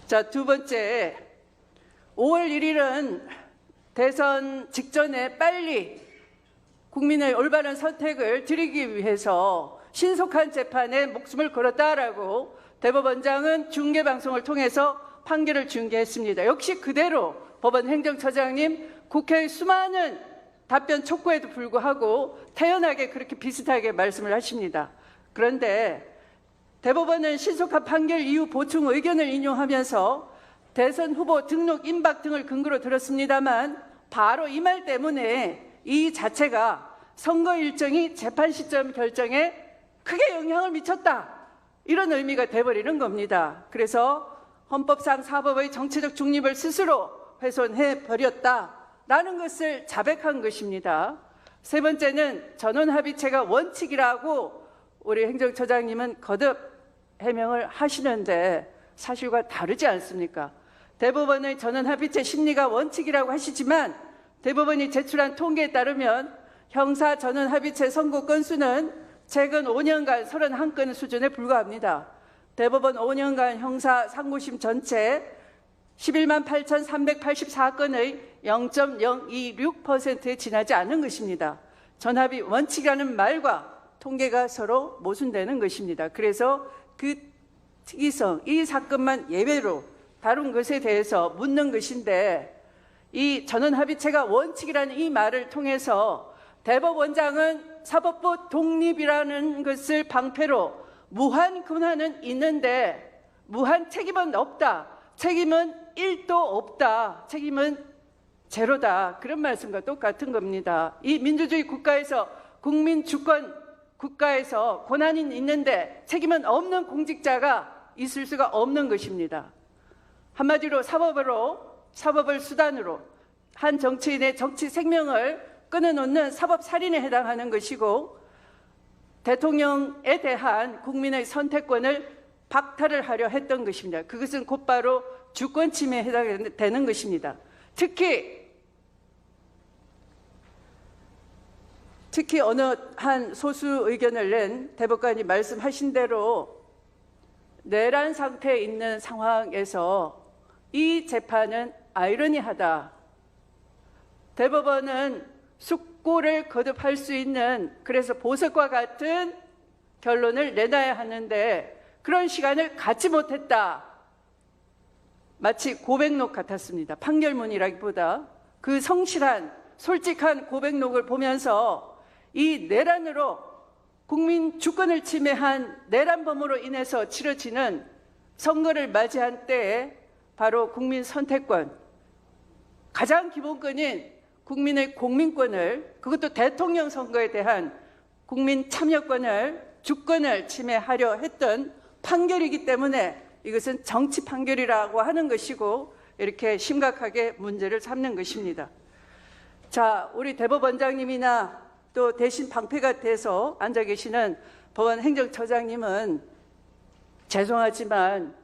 자, 두 번째, 5월 1일은 대선 직전에 빨리 국민의 올바른 선택을 드리기 위해서 신속한 재판에 목숨을 걸었다라고 대법원장은 중계방송을 통해서 판결을 중계했습니다. 역시 그대로 법원 행정처장님 국회의 수많은 답변 촉구에도 불구하고 태연하게 그렇게 비슷하게 말씀을 하십니다. 그런데 대법원은 신속한 판결 이후 보충 의견을 인용하면서 대선 후보 등록 임박 등을 근거로 들었습니다만 바로 이 말 때문에 이 자체가 선거 일정이 재판 시점 결정에 크게 영향을 미쳤다. 이런 의미가 돼버리는 겁니다. 그래서 헌법상 사법의 정치적 중립을 스스로 훼손해버렸다라는 것을 자백한 것입니다. 세 번째는 전원합의체가 원칙이라고 우리 행정처장님은 거듭 해명을 하시는데 사실과 다르지 않습니까? 대법원의 전원합의체 심리가 원칙이라고 하시지만 대법원이 제출한 통계에 따르면 형사 전원합의체 선고 건수는 최근 5년간 31건 수준에 불과합니다. 대법원 5년간 형사 상고심 전체 11만 8,384건의 0.026%에 지나지 않은 것입니다. 전합의 원칙이라는 말과 통계가 서로 모순되는 것입니다. 그래서 그 특이성, 이 사건만 예외로 다룬 것에 대해서 묻는 것인데 이 전원합의체가 원칙이라는 이 말을 통해서 대법원장은 사법부 독립이라는 것을 방패로 무한 권한은 있는데 무한 책임은 없다. 책임은 1도 없다. 책임은 제로다. 그런 말씀과 똑같은 겁니다. 이 민주주의 국가에서 국민 주권 국가에서 권한이 있는데 책임은 없는 공직자가 있을 수가 없는 것입니다. 한마디로 사법을 수단으로 한 정치인의 정치 생명을 끊어놓는 사법살인에 해당하는 것이고 대통령에 대한 국민의 선택권을 박탈을 하려 했던 것입니다. 그것은 곧바로 주권 침해에 해당되는 것입니다. 특히 어느 한 소수 의견을 낸 대법관이 말씀하신 대로 내란 상태에 있는 상황에서 이 재판은 아이러니하다. 대법원은 숙고를 거듭할 수 있는 그래서 보석과 같은 결론을 내놔야 하는데 그런 시간을 갖지 못했다. 마치 고백록 같았습니다. 판결문이라기보다 그 성실한 솔직한 고백록을 보면서 이 내란으로 국민 주권을 침해한 내란범으로 인해서 치러지는 선거를 맞이한 때에 바로 국민 선택권, 가장 기본권인 국민의 공민권을 그것도 대통령 선거에 대한 국민 참여권을 주권을 침해하려 했던 판결이기 때문에 이것은 정치 판결이라고 하는 것이고 이렇게 심각하게 문제를 삼는 것입니다. 자, 우리 대법원장님이나 또 대신 방패가 돼서 앉아 계시는 법원 행정처장님은 죄송하지만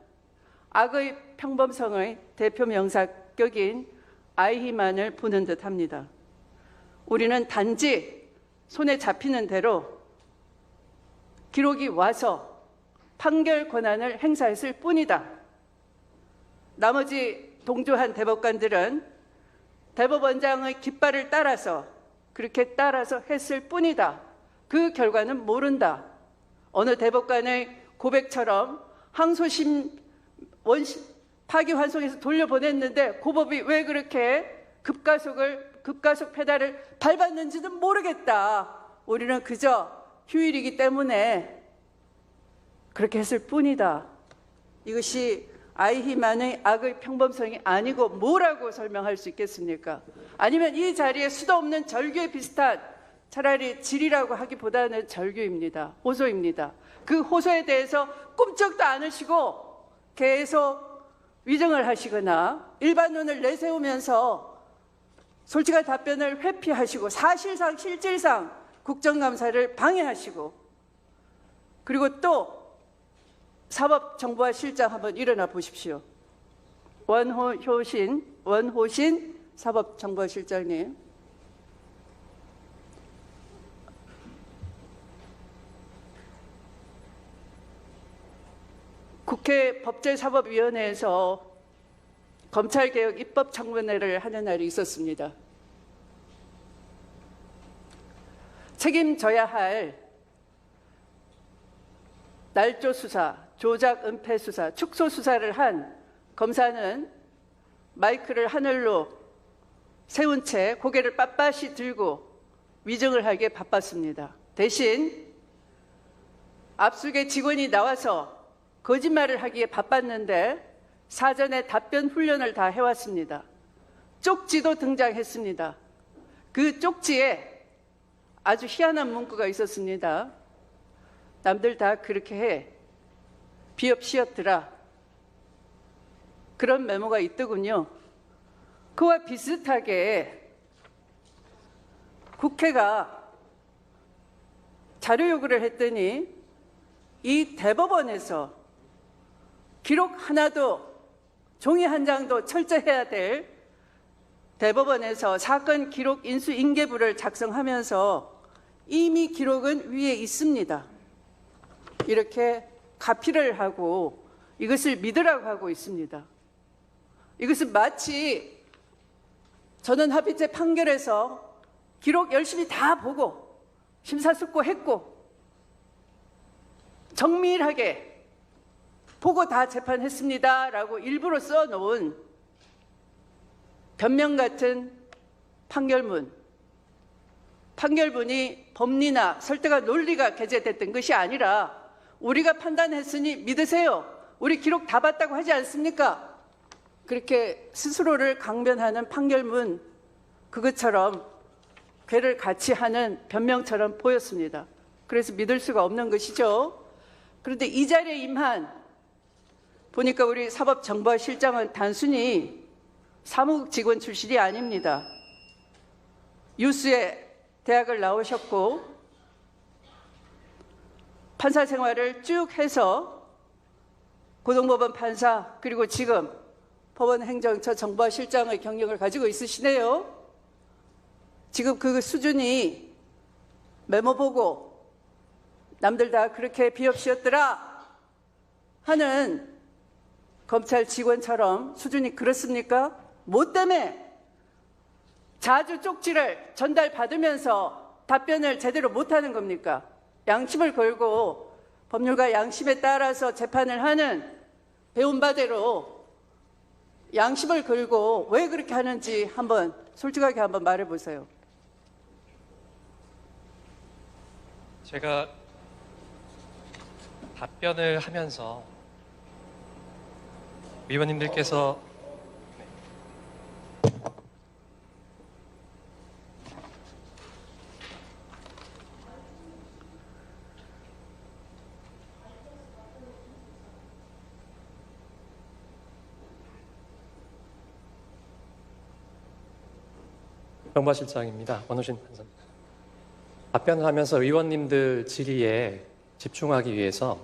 악의 평범성의 대표 명사격인 아이히만을 부는 듯합니다. 우리는 단지 손에 잡히는 대로 기록이 와서 판결 권한을 행사했을 뿐이다. 나머지 동조한 대법관들은 대법원장의 깃발을 따라서 그렇게 따라서 했을 뿐이다. 그 결과는 모른다. 어느 대법관의 고백처럼 항소심 파기환송해서 돌려보냈는데 고법이 왜 그렇게 급가속 페달을 밟았는지는 모르겠다. 우리는 그저 휴일이기 때문에 그렇게 했을 뿐이다. 이것이 아이히만의 악의 평범성이 아니고 뭐라고 설명할 수 있겠습니까? 아니면 이 자리에 수도 없는 절규에 비슷한 차라리 질이라고 하기보다는 절규입니다. 호소입니다. 그 호소에 대해서 꿈쩍도 않으시고 계속 위정을 하시거나 일반론을 내세우면서 솔직한 답변을 회피하시고 사실상 실질상 국정감사를 방해하시고 그리고 또 사법정보화실장 한번 일어나 보십시오. 원호신 사법정보화실장님. 국회 법제사법위원회에서 검찰개혁 입법청문회를 하는 날이 있었습니다. 책임져야 할 날조 수사, 조작 은폐 수사, 축소 수사를 한 검사는 마이크를 하늘로 세운 채 고개를 빳빳이 들고 위증을 하기에 바빴습니다. 대신 압수계 직원이 나와서 거짓말을 하기에 바빴는데 사전에 답변 훈련을 다 해왔습니다. 쪽지도 등장했습니다. 그 쪽지에 아주 희한한 문구가 있었습니다. 남들 다 그렇게 해. 비읍시었더라. 그런 메모가 있더군요. 그와 비슷하게 국회가 자료 요구를 했더니 이 대법원에서 기록 하나도 종이 한 장도 철저해야 될 대법원에서 사건 기록 인수인계부를 작성하면서 이미 기록은 위에 있습니다. 이렇게 가피를 하고 이것을 믿으라고 하고 있습니다. 이것은 마치 전원합의체 판결에서 기록 열심히 다 보고 심사숙고했고 정밀하게 보고 다 재판했습니다라고 일부러 써놓은 변명 같은 판결문이 법리나 설득과 논리가 게재됐던 것이 아니라 우리가 판단했으니 믿으세요. 우리 기록 다 봤다고 하지 않습니까? 그렇게 스스로를 강변하는 판결문, 그것처럼 괴를 같이 하는 변명처럼 보였습니다. 그래서 믿을 수가 없는 것이죠. 그런데 이 자리에 임한 보니까 우리 사법정보실장은 단순히 사무국 직원 출신이 아닙니다. 유수에 대학을 나오셨고 판사 생활을 쭉 해서 고등법원 판사 그리고 지금 법원행정처 정보실장의 경력을 가지고 있으시네요. 지금 그 수준이 메모 보고 남들 다 그렇게 비읍시었더라 하는 검찰 직원처럼 수준이 그렇습니까? 뭐 때문에 자주 쪽지를 전달받으면서 답변을 제대로 못하는 겁니까? 양심을 걸고 법률과 양심에 따라서 재판을 하는 배운 바대로 양심을 걸고 왜 그렇게 하는지 한번 솔직하게 한번 말해보세요. 제가 답변을 하면서 위원님들께서 정보실장입니다. 원호신 판사입니다. 답변을 하면서 의원님들 질의에 집중하기 위해서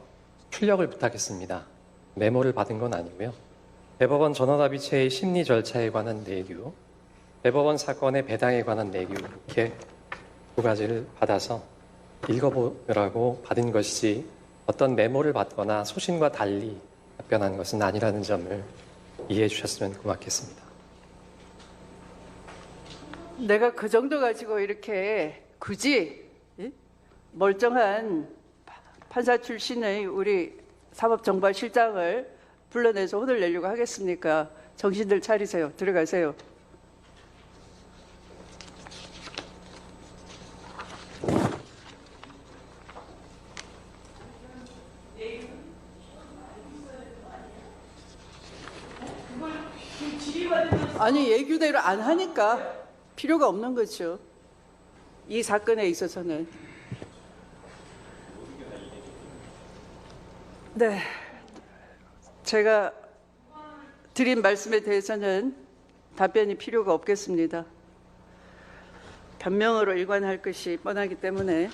출력을 부탁했습니다. 메모를 받은 건 아니고요. 대법원 전원합의체의 심리 절차에 관한 내규, 대법원 사건의 배당에 관한 내규 이렇게 두 가지를 받아서 읽어보라고 받은 것이지 어떤 메모를 받거나 소신과 달리 답변한 것은 아니라는 점을 이해해 주셨으면 고맙겠습니다. 내가 그 정도 가지고 이렇게 굳이 멀쩡한 판사 출신의 우리 사법정보실장을 불러내서 혼을 내려고 하겠습니까? 정신들 차리세요. 들어가세요. 아니 예규대로 안 하니까 필요가 없는 거죠. 이 사건에 있어서는. 네, 제가 드린 말씀에 대해서는 답변이 필요가 없겠습니다. 변명으로 일관할 것이 뻔하기 때문에